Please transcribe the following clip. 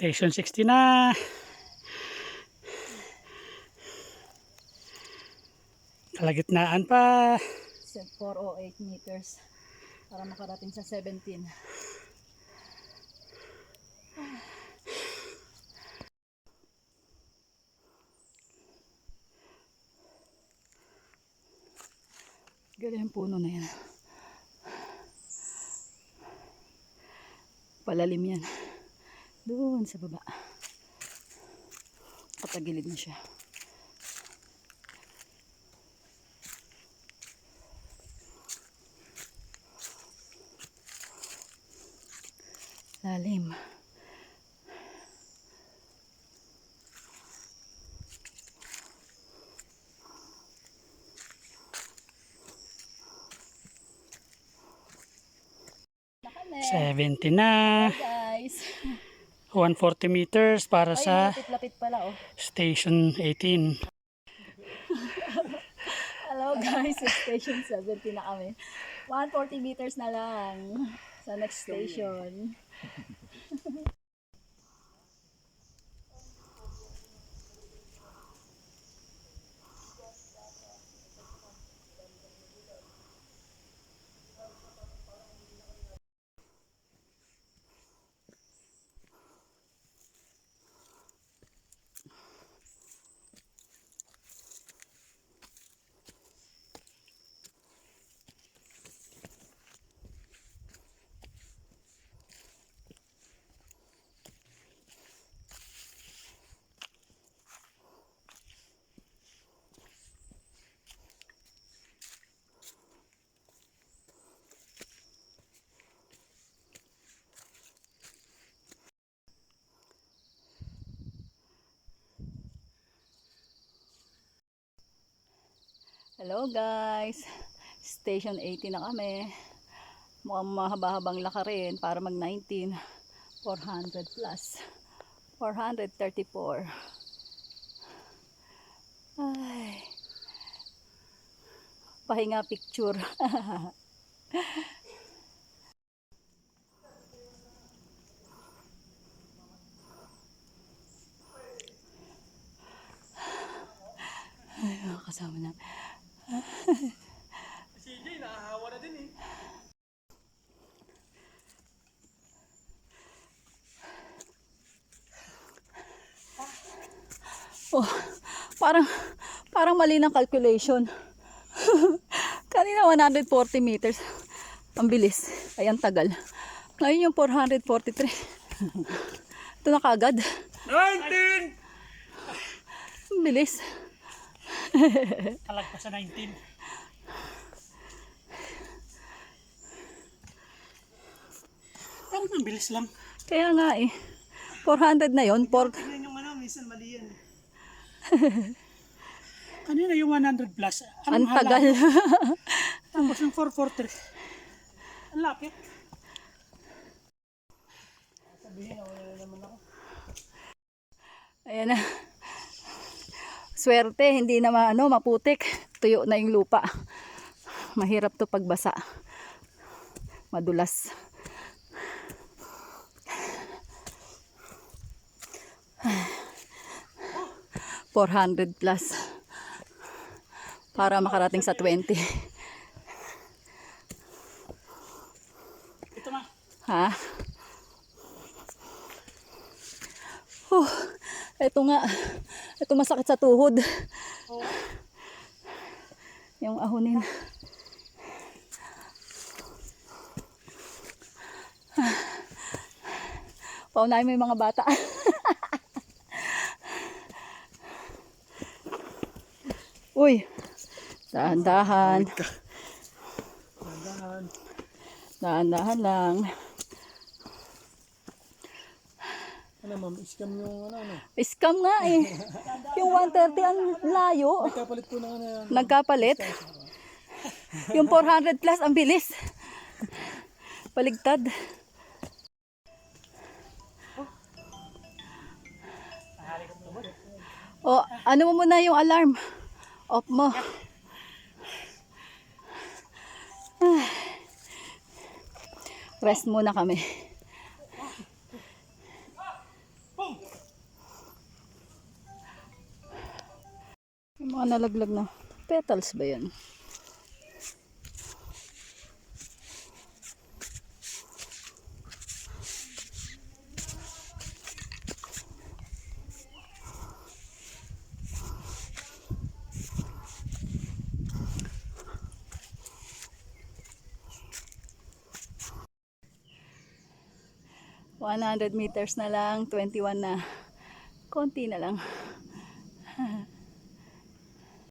Station 60 na. Kalagitnaan pa. 408 meters para makarating sa 17. Galing yung puno na yan. Palalim yan. Doon sa baba. Patagilid na siya. Lalim. Nakame. 70 na. Hi guys. 140 meters para sa Lapit-lapit pala oh. Station 18. Hello guys, station 70 na kami. 140 meters na lang sa next station. Hello guys, station 80 na kami. Mukhang mahaba-habang lakarin para mag 19. 400 plus 434. Ay, pahinga picture. Ay, kasama na. Si CJ nakahawa na din eh. Oh, parang mali ng calculation. Kanina 140 meters. Ang bilis. Ay, ang tagal. Ngayon yung 443. Ito na kagad. 19! Ang bilis. Kalag pa sa 19. Parang ang bilis lang. Kaya nga eh. 400 na yon. Tignan yung ano, minsan mali yan. Kanina yung 100 plus. Ang tagal. Tapos yung 443. Ang lapit. Sabihin na wala na naman ako. Ayan na. Swerte, hindi na maputik. Tuyo na yung lupa. Mahirap to pagbasa. Madulas. $400 plus para makarating sa 20. Ito ma. Ha? Ito nga. Ito masakit sa tuhod. Oh. Yung ahonin. Paunahin mo yung mga bata. Uy. Dahan-dahan. Dahan-dahan. Dahan-dahan lang. Ano ma'am, scam yung ano? Scam nga eh. Yung 130 ang layo. Nagkapalit po na ano yan. Nagkapalit. Yung 400 plus ang bilis. Paligtad. O, ano mo muna yung alarm? Off mo. Rest muna kami. Mga nalaglag na petals ba yan? $100 meters na lang, 21 na. Konti na lang.